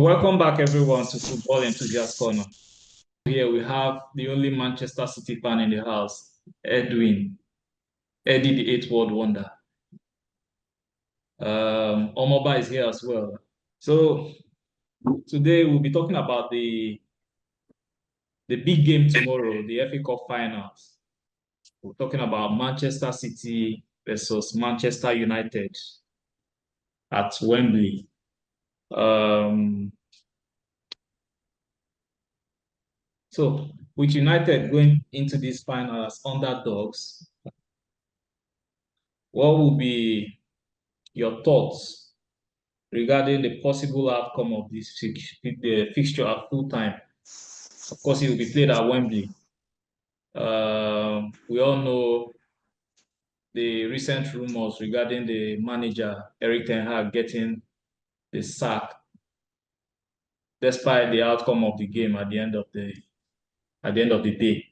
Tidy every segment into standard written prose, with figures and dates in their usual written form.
welcome back everyone to Football Enthusiast Corner. Here we have the only Manchester City fan in the house, Edwin, Eddy the Eighth World Wonder. Omoba is here as well. So today we'll be talking about the big game tomorrow, the FA Cup finals. We're talking about Manchester City versus Manchester United at Wembley. So with United going into this final as underdogs, what will be your thoughts regarding the possible outcome of this the fixture at full time? Of course, it will be played at Wembley. We all know the recent rumors regarding the manager Erik ten Hag getting the sack, despite the outcome of the game at the end of the day.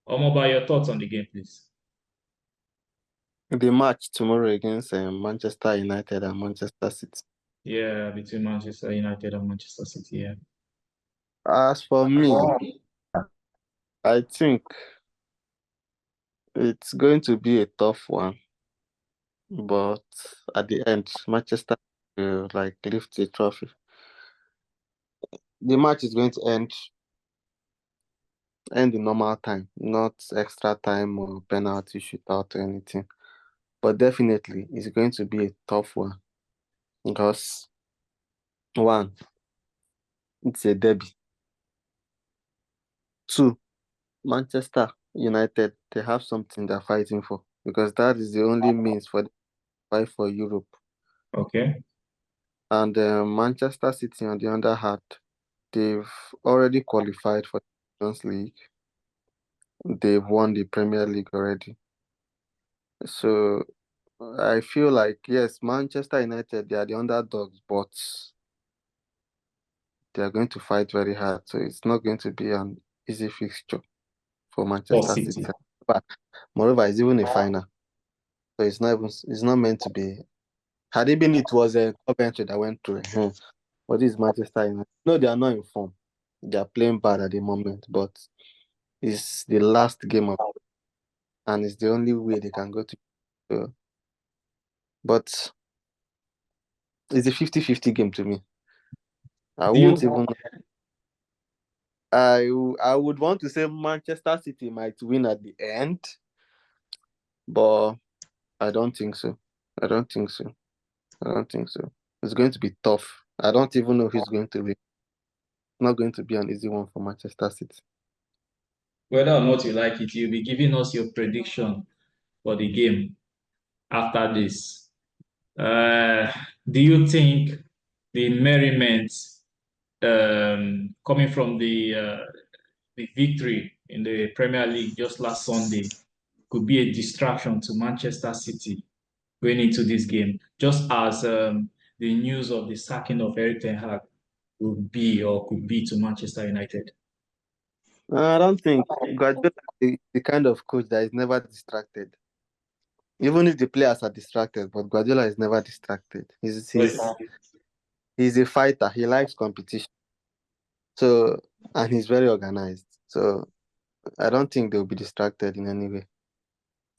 Omoba, your thoughts on the game, please. The match tomorrow against Manchester United and Manchester City. Yeah, between Manchester United and Manchester City, yeah. As for me, I think it's going to be a tough one. But at the end, Manchester will lift a trophy. The match is going to end in normal time, not extra time or penalty shootout or anything. But definitely, it's going to be a tough one because, one, it's a derby. Two, Manchester United, they have something they're fighting for because that is the only means for them to fight for Europe. Okay. And Manchester City, on the other hand, they've already qualified for the Champions League. They've won the Premier League already. So I feel like, yes, Manchester United, they are the underdogs, but they are going to fight very hard. So it's not going to be an easy fixture for Manchester City. But moreover, it's even a final. So it's not meant to be. Had it been, it was a Coventry that went through. But this is Manchester United. No, they are not in form. They are playing bad at the moment, but it's the last game and it's the only way they can go to. But it's a 50-50 game to me. I would want to say Manchester City might win at the end, but I don't think so. It's going to be tough. I don't even know who's going to win. It's not going to be an easy one for Manchester City. Whether or not you like it, you'll be giving us your prediction for the game after this. Do you think the merriment coming from the victory in the Premier League just last Sunday could be a distraction to Manchester City going into this game, just as the news of the sacking of Erik ten Hag would be or could be to Manchester United? I don't think Guardiola is the kind of coach that is never distracted. Even if the players are distracted, but Guardiola is never distracted. He's a fighter. He likes competition. So, and he's very organized. So, I don't think they'll be distracted in any way.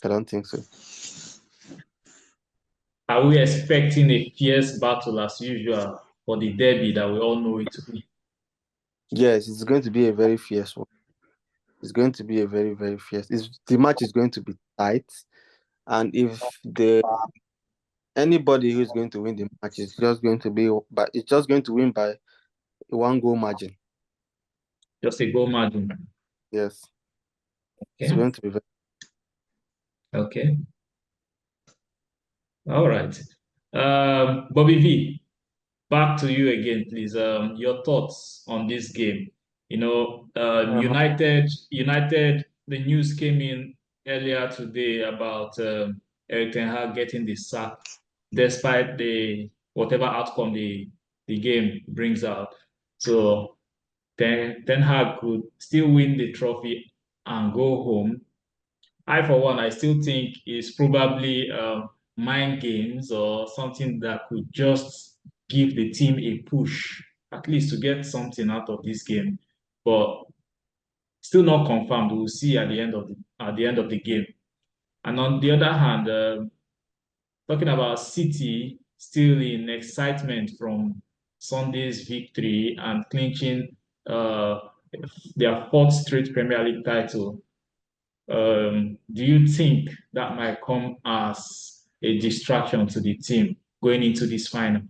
I don't think so. Are we expecting a fierce battle as usual for the derby that we all know it to be? Yes, it's going to be a very fierce one. It's going to be a very, very fierce. The match is going to be tight, and if anybody who is going to win the match is just going to win by a 1-goal margin. Just a goal margin. Yes. Okay. It's going to be very. Okay. All right. Bobby V, back to you again, please. Your thoughts on this game. United, the news came in earlier today about Erik ten Hag getting the sack, despite whatever outcome the game brings out. So ten Hag could still win the trophy and go home. For one, I still think it's probably mind games or something that could just give the team a push at least to get something out of this game. But still not confirmed. We'll see at the end of the game. And on the other hand, talking about City still in excitement from Sunday's victory and clinching uh, their fourth straight Premier League title. Do you think that might come as a distraction to the team going into this final?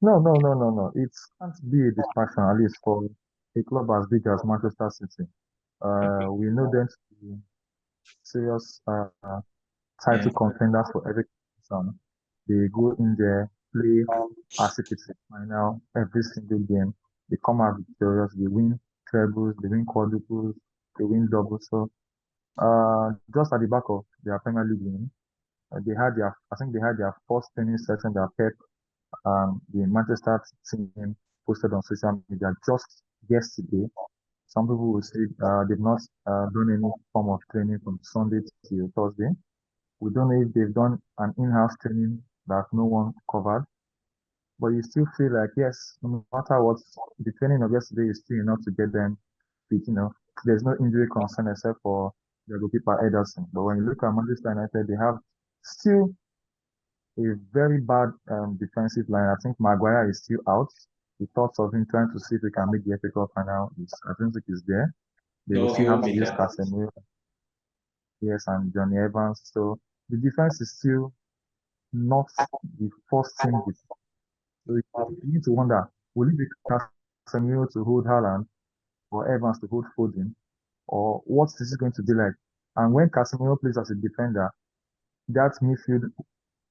No, no, no, no, no. It can't be a distraction, at least for a club as big as Manchester City. Okay. We know them to be serious Yeah. title contenders for every competition. They go in there, play as if it's a final every single game. They come out victorious. They win trebles, they win quadruples, they win doubles. So, just at the back of their Premier League win, I think they had their first training session that Pep the Manchester team posted on social media just yesterday. Some people will say they've not done any form of training from Sunday till Thursday. We don't know if they've done an in-house training that no one covered, but you still feel like, yes, no matter what, the training of yesterday is still enough to get them fit. There's no injury concern except for the goalkeeper Ederson. But when you look at Manchester United, they have still a very bad defensive line. I think Maguire is still out. The thoughts of him trying to see if he can make the FA Cup final I don't think is there. They will No, he still have won't to make use that. Casemiro, yes, and Johnny Evans. So the defense is still not the first team. So you need to wonder, will it be Casemiro to hold Haaland or Evans to hold Foden? Or what is it going to be like? And when Casemiro plays as a defender, that midfield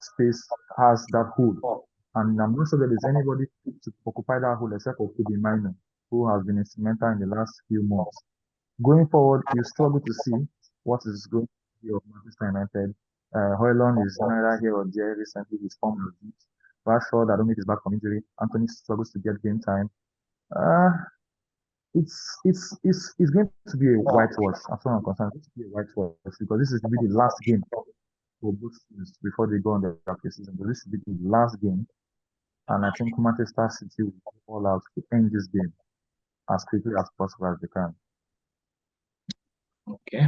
space has that hole. And I'm not sure that there's anybody to occupy that hole except for Kobe Mino, who has been instrumental in the last few months. Going forward, you struggle to see what is going to be of Manchester United. Højlund is neither here or there. Recently, his form was weak. Rashford, I don't think he's back from injury. Anthony struggles to get game time. Uh, it's going to be a whitewash. As far as I'm concerned, it's going to be a whitewash because this is to be the last game for both teams before they go on their preseason. But this will be the last game, and I think Manchester City will go all out to end this game as quickly as possible as they can. Okay.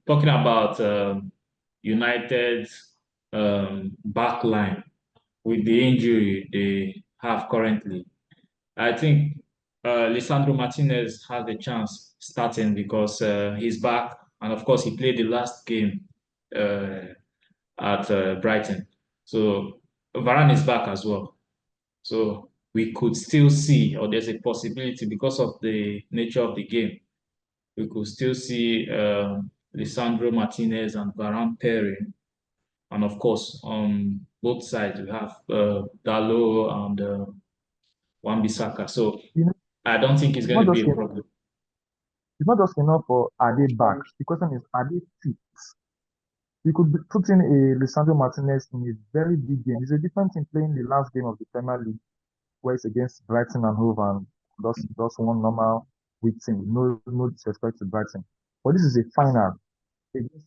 Talking about United's back line with the injury they have currently, I think Lisandro Martinez has a chance starting because he's back, and of course he played the last game uh, at Brighton. So Varane is back as well. So we could still see, or there's a possibility because of the nature of the game, we could still see Lisandro Martinez and Varane pairing. And of course, on both sides, we have Dalo and Wan-Bissaka. So You know, I don't think it's it's going not to be just a enough. problem. It's not just enough for are they back. The question is, are they fit? You could put in a Lisandro Martinez in a very big game. It's a different thing playing the last game of the Premier League, where it's against Brighton and Hove and just one normal weak team. No disrespect to Brighton, but this is a final against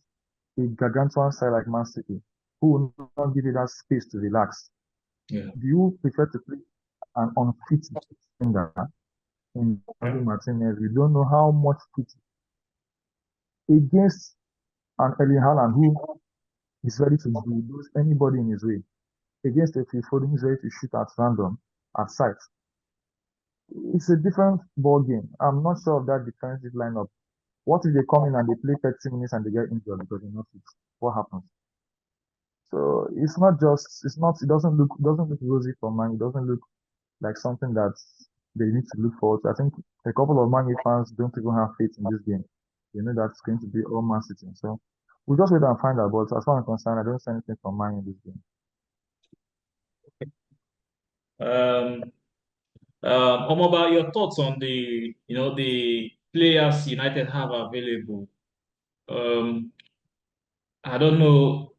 a gargantuan side like Man City, who will not give you that space to relax. Yeah. Do you prefer to play an unfit defender in Lisandro Yeah. Martinez? We don't know how much fit against an Erling Haaland who is ready to bulldoze anybody in his way. Against a Phil Foden who's ready to shoot at random, at sight. It's a different ball game. I'm not sure of that defensive lineup. What if they come in and they play 30 minutes and they get injured because they're not fit? What happens? So it doesn't look rosy for Man. It doesn't look like something that they need to look forward to. I think a couple of Man U fans don't even have faith in this game. They know that's going to be all Man City. So we'll just wait and find out. But as far as I'm concerned, I don't see anything from Man in this game. Um, Omoba, your thoughts on the players United have available? Um, I don't know.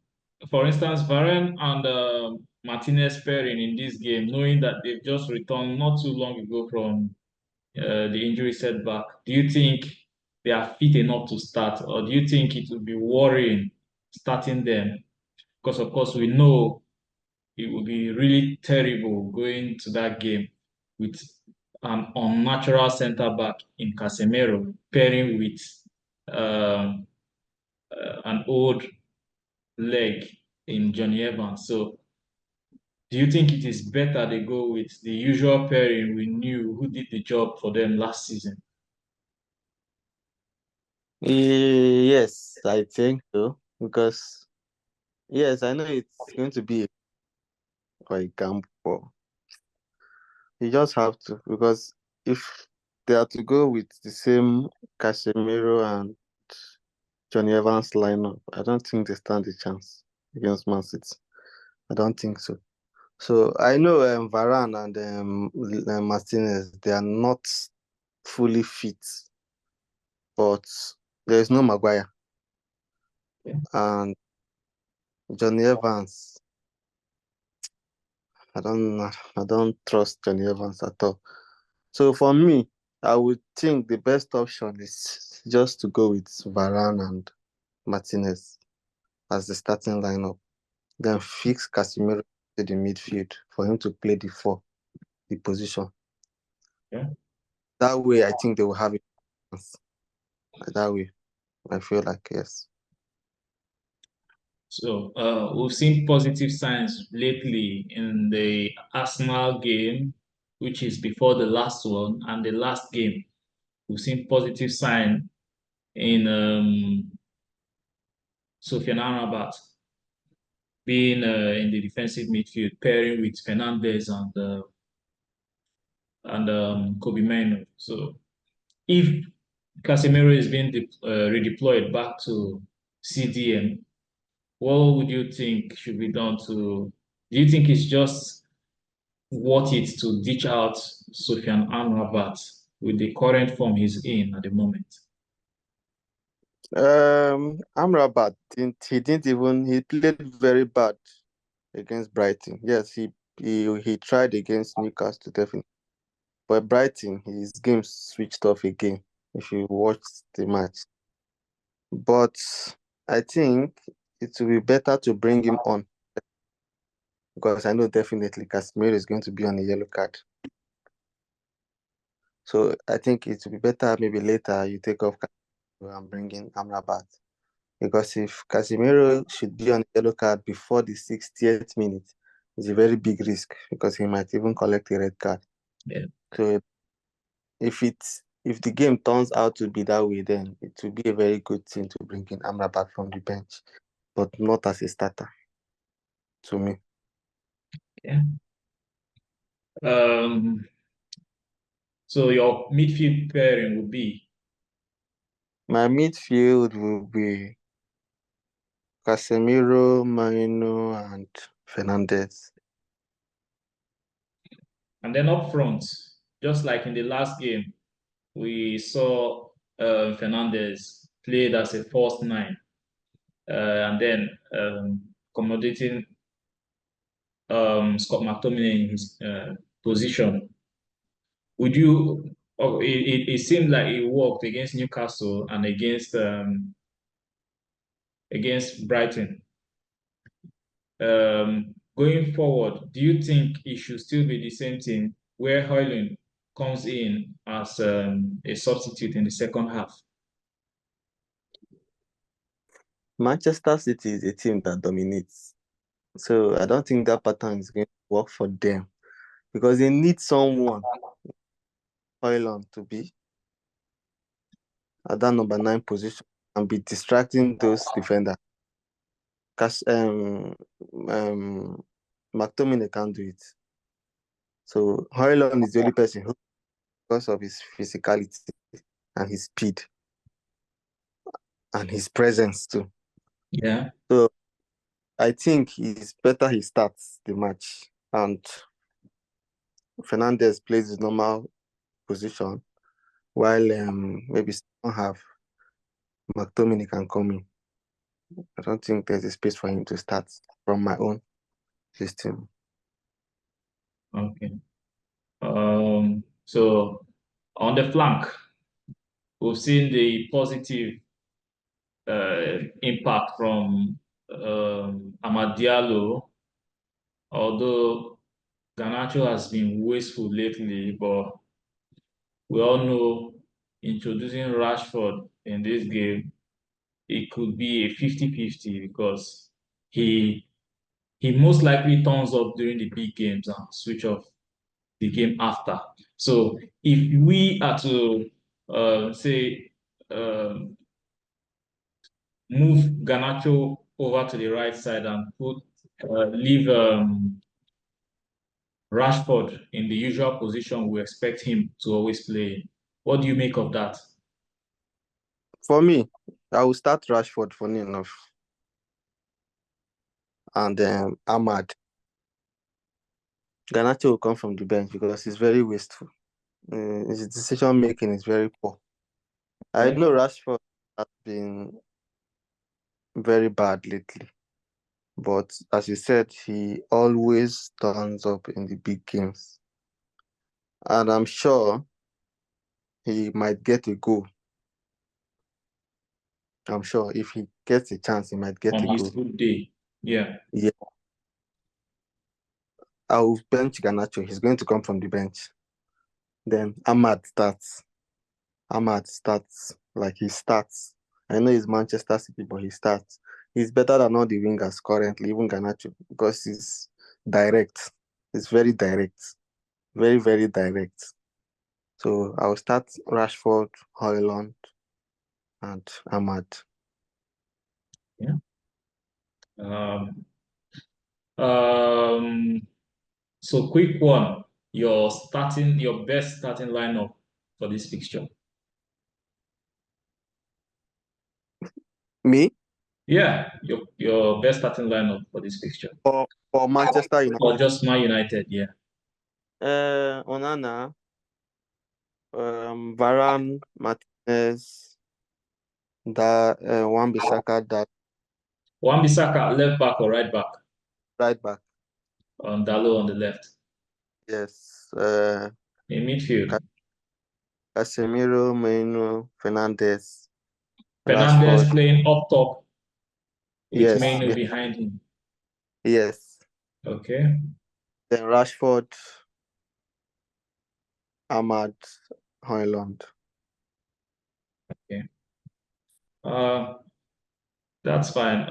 For instance, Varane and Martinez pairing in this game, knowing that they've just returned not too long ago from the injury setback, do you think they are fit enough to start, or do you think it would be worrying starting them? Because of course we know it would be really terrible going to that game with an unnatural center back in Casemiro pairing with um, an old leg in Johnny Evans. So, do you think it is better they go with the usual pairing we knew who did the job for them last season? Yes, I think so. Because yes, I know it's going to be a gamble, but you just have to. Because if they are to go with the same Casemiro and Johnny Evans lineup, I don't think they stand a chance against Man City. I don't think so. So I know Varane and Martinez, they are not fully fit, but there is no Maguire Yeah. and Johnny Evans. I don't trust Johnny Evans at all. So for me, I would think the best option is just to go with Varane and Martinez as the starting lineup. Then fix Casemiro to the midfield for him to play the position. Yeah. That way, I think they will have a chance. That way, I feel like yes. So we've seen positive signs lately in the Arsenal game, which is before the last one, and the last game. We've seen positive sign in Sofiane Amrabat being in the defensive midfield, pairing with Fernandez and Kobe Mino. So if Casemiro is being redeployed back to CDM, what would you think should be done to? Do you think it's just worth it to ditch out Sofiane Amrabat with the current form he's in at the moment? Amrabat didn't even he played very bad against Brighton. Yes, he tried against Newcastle definitely, but Brighton his game switched off again. If you watch the match, but I think it will be better to bring him on because I know definitely Casemiro is going to be on a yellow card. So I think it will be better maybe later you take off Casemiro and bring in Amrabat. Because if Casemiro should be on a yellow card before the 60th minute, it's a very big risk because he might even collect a red card. Yeah. So if the game turns out to be that way, then it will be a very good thing to bring in Amrabat from the bench, but not as a starter to me. Yeah. Um, so your midfield pairing would be, My midfield will be Casemiro, Marino, and Fernandez. and then up front, just like in the last game, we saw Fernandez played as a false nine, and then accommodating Scott McTominay in his position. Would you? Oh, it seemed like it worked against Newcastle and against Brighton. Going forward, do you think it should still be the same thing where Højlund comes in as a substitute in the second half? Manchester City is a team that dominates. So I don't think that pattern is going to work for them because they need someone, Højlund, to be at that number 9 position and be distracting those defenders. Because McTominay can't do it. So Højlund is the only person who, because of his physicality and his speed and his presence too. Yeah. So I think it's better he starts the match and Fernandez plays his normal position while maybe second half McTominay can come in. I don't think there's a space for him to start from my own system. Okay. So on the flank, we've seen the positive impact from Amad Diallo although Garnacho has been wasteful lately, but we all know introducing Rashford in this game, it could be a 50-50 because he he most likely turns up during the big games and switch off the game after. So if we are to say um, move Garnacho over to the right side and leave Rashford in the usual position we expect him to always play. What do you make of that? For me, I will start Rashford, funny enough, and Ahmad. Garnacho will come from the bench because he's very wasteful. His decision making is very poor. I Okay. know Rashford has been very bad lately, but as you said, he always turns up in the big games, and I'm sure he might get a goal. I'm sure if he gets a chance, he might get On a his goal. good day. Yeah. Yeah, I'll bench Garnacho. He's going to come from the bench. Then Ahmad starts. Ahmad starts like he starts. I know he's Manchester City, but he starts. He's better than all the wingers currently, even Garnacho, because he's direct. He's very direct. Very, very direct. So I'll start Rashford, Højlund, and Ahmad. Yeah. Um, so quick one. Your best starting lineup for this fixture. Me? Yeah, your best starting lineup for this fixture. For Manchester United. Or just Man United, yeah. Onana, Varane, Martinez, Wan-Bissaka, that Wan-Bissaka, left back or right back? right back. Dalo on the left. Yes. In midfield, Casemiro, Maino, Fernandes, Fernandez Rashford. playing up top with Yes, Maino behind him. yes. Okay. Then Rashford, Ahmad, Højlund. Okay. Uh, that's fine.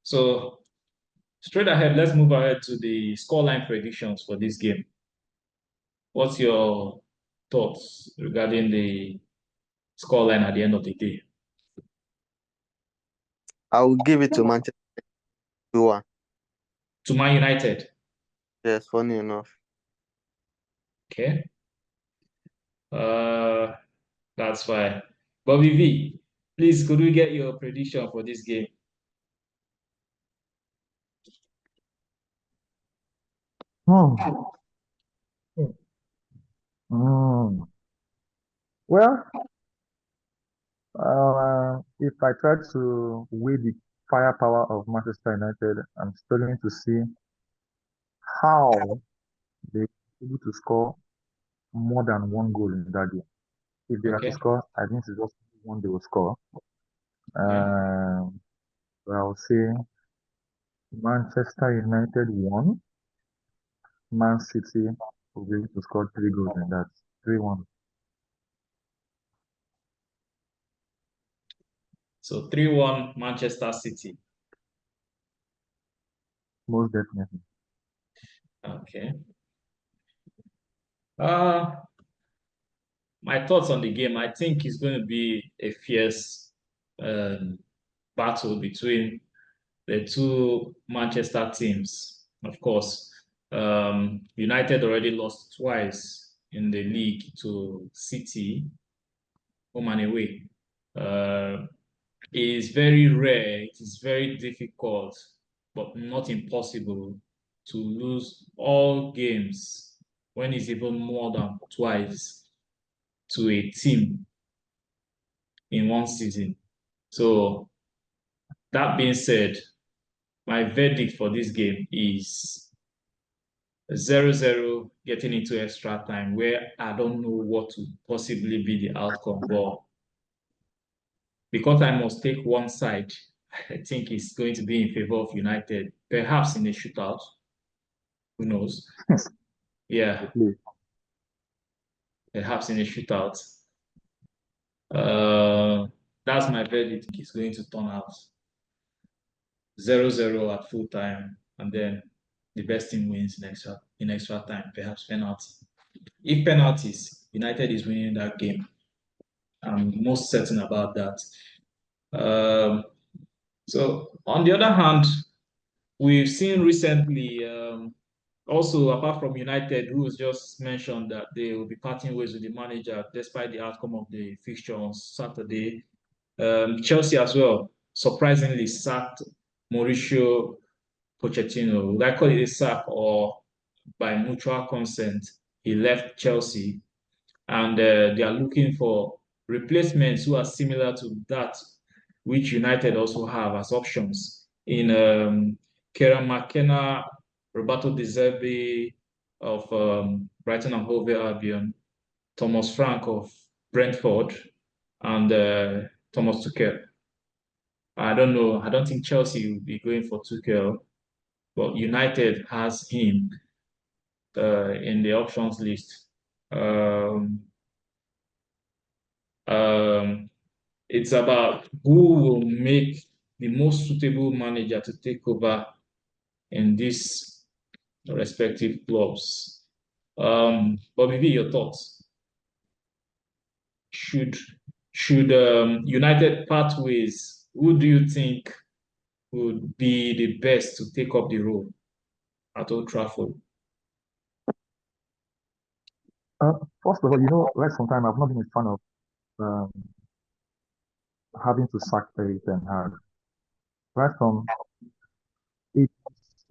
So straight ahead, let's move ahead to the scoreline predictions for this game. What's your thoughts regarding the scoreline at the end of the day? I will give it to Manchester 2-1. To Man United. Yes, funny enough. Okay. That's fine. Bobby V, please could we get your prediction for this game? Hmm. Hmm. Well, if I try to weigh the firepower of Manchester United, I'm struggling to see how they were able to score more than one goal in that game. If they are to Okay. score, I think it's just one they will score. Yeah. So I'll say Manchester United 1, Man City will be able to score 3 goals in that. 3-1. So 3-1 Manchester City. Most definitely. Okay. Uh, my thoughts on the game, I think it's going to be a fierce um, battle between the two Manchester teams. Of course, United already lost twice in the league to City, home and away. Uh, it is very rare, it is very difficult, but not impossible to lose all games when it's even more than twice to a team in one season. So that being said, my verdict for this game is 0-0 getting into extra time where I don't know what to possibly be the outcome. But because I must take one side, I think it's going to be in favor of United, perhaps in a shootout. Who knows? Yeah, perhaps in a shootout. That's my verdict. It's going to turn out 0-0 at full time, and then the best team wins in extra time, perhaps penalty. If penalties, United is winning that game. I'm most certain about that. So on the other hand, we've seen recently, also apart from United, who was just mentioned that they will be parting ways with the manager despite the outcome of the fixture on Saturday. Chelsea as well surprisingly sacked Mauricio Pochettino. Would I call it a sack, or by mutual consent, he left Chelsea, and they are looking for replacements who are similar to that which United also have as options in Kieran McKenna, Roberto De Zerbi of Brighton and Hove Albion, Thomas Frank of Brentford, and Thomas Tuchel. I don't know. I don't think Chelsea will be going for Tuchel, but United has him in the options list. Um, um, it's about who will make the most suitable manager to take over in these respective clubs. But maybe your thoughts. Should United part ways? Who do you think would be the best to take up the role at Old Trafford? First of all, right from time I've not been a fan of um, having to sack Eric Ten Hag. Right from it,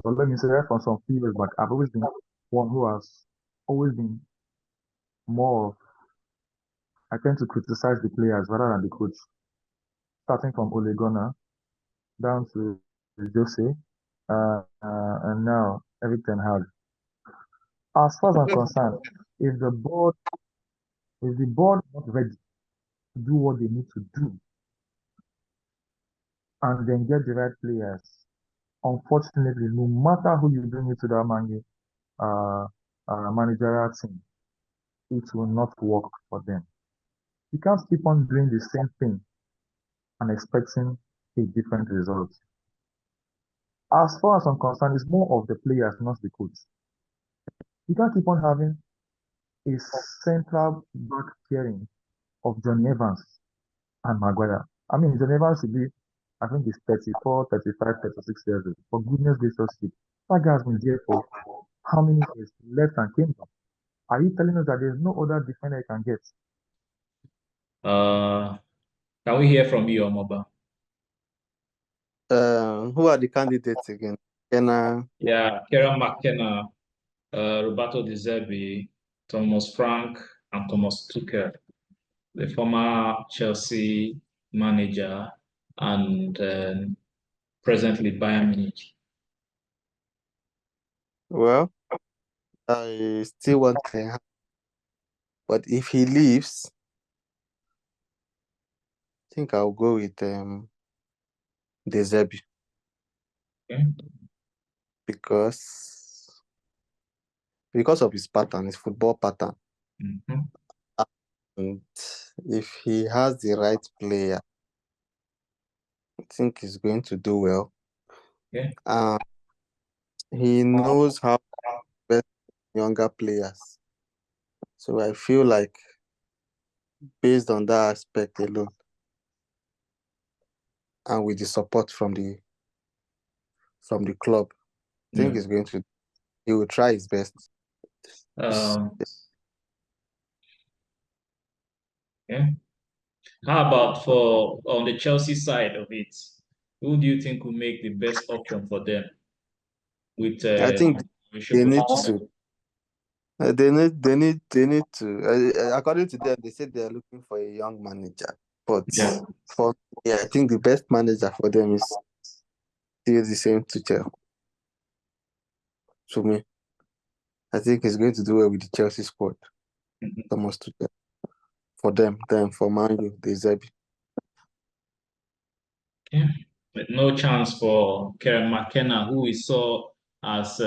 or let me say, right from some few years back, I've always been one who has always been more of, I tend to criticize the players rather than the coach, starting from Ole Gunnar down to Jose, and now Eric Ten Hag. As far as I'm concerned, if the board if the board is not ready to do what they need to do and then get the right players, unfortunately, no matter who you bring into that uh, managerial team, it will not work for them. You can't keep on doing the same thing and expecting a different result. As far as I'm concerned, it's more of the players, not the coach. You can't keep on having a central back pairing of Johnny Evans and Maguire. I mean, Johnny Evans should be, I think he's 34, 35, 36 years old. For goodness gracious sake, that guy has been there for how many years? He left and came back. Are you telling us that there's no other defender you can get? Uh, can we hear from you, Omoba? Who are the candidates again? Yeah, Kieran McKenna, Roberto De Zerbi, Thomas Frank, and Thomas Tuchel, the former Chelsea manager and presently Bayern Munich. Well, I still want Ten Hag, but if he leaves, I think I'll go with De Zerbi Okay. because of his pattern, his football pattern. Mm-hmm. And if he has the right player, I think he's going to do well. Okay. He knows how to best younger players. So I feel like based on that aspect alone, and with the support from the club, I think Yeah. he will try his best. Okay. How about for on the Chelsea side of it? Who do you think will make the best option for them with I think Mauricio they need Pochettino? to. They need to. According to them, they said they are looking for a young manager. But Yeah. for yeah, I think the best manager for them is still the same Tuchel. To me, I think he's going to do well with the Chelsea squad. Mhm. Thomas Tuchel for them. Then for Man U, the Zerbi. Yeah. But no chance for Kieran McKenna, who we saw as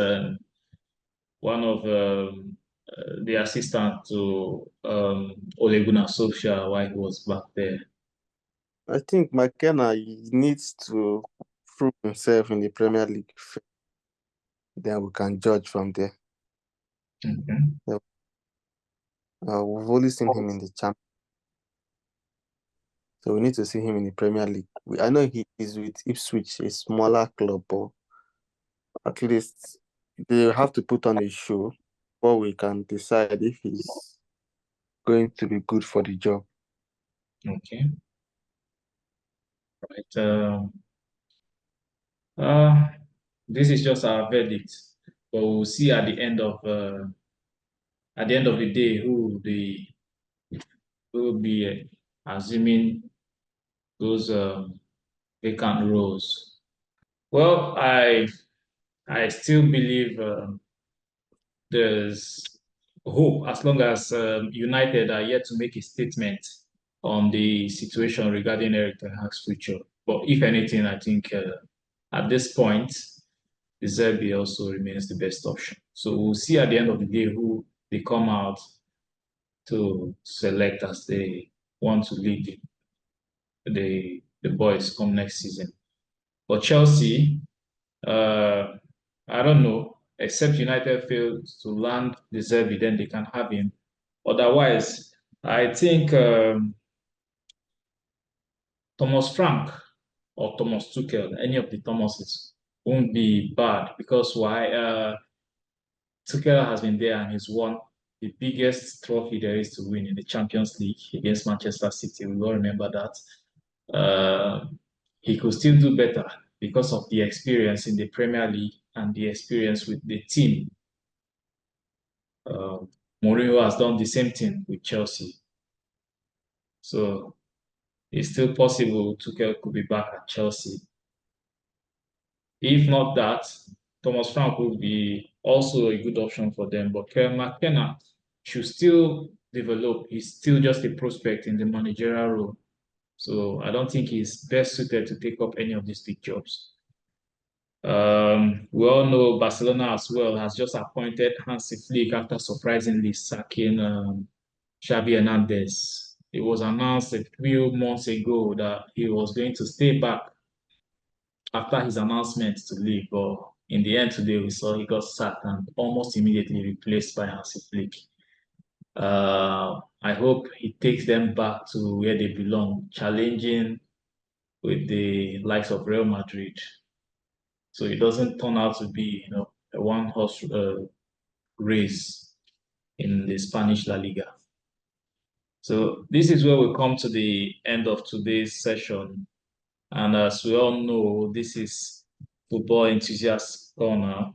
one of the assistant to Ole Gunnar Solskjaer while he was back there. I think McKenna needs to prove himself in the Premier League. Then we can judge from there. Okay. We've only seen him in the Champions, so we need to see him in the Premier League. I know he is with Ipswich, a smaller club, but at least they have to put on a show before we can decide if he's going to be good for the job. Okay. Right. This is just our verdict, but we'll see at the end of the day who will be assuming those vacant roles. Well, I still believe there's hope as long as United are yet to make a statement on the situation regarding Eric Ten Hag's future. But if anything, I think at this point, De Zerbi also remains the best option. So we'll see at the end of the day who they come out to select as they want to lead the boys come next season. But Chelsea, I don't know. Except United fails to land De Zerbi, then they can have him. Otherwise, I think Thomas Frank or Thomas Tuchel, any of the Thomases, won't be bad because why? Tuchel has been there and he's won the biggest trophy there is to win in the Champions League against Manchester City. We all remember that. He could still do better because of the experience in the Premier League and the experience with the team. Mourinho has done the same thing with Chelsea. So it's still possible Tuchel could be back at Chelsea. If not that, Thomas Frank would be also a good option for them. But Kyle McKenna should still develop. He's still just a prospect in the managerial role. So I don't think he's best suited to take up any of these big jobs. We all know Barcelona as well has just appointed Hansi Flick after surprisingly sacking Xavi Hernandez. It was announced a few months ago that he was going to stay back after his announcement to leave, but in the end today we saw he got sacked and almost immediately replaced by Hansi Flick. I hope he takes them back to where they belong, challenging with the likes of Real Madrid. So it doesn't turn out to be, a one-horse race in the Spanish La Liga. So this is where we come to the end of today's session. And as we all know, this is Football Enthusiast Corner.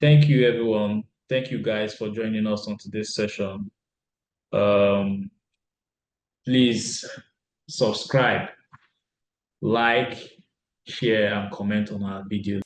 Thank you, everyone. Thank you guys for joining us on today's session. Please subscribe, like, share, and comment on our videos.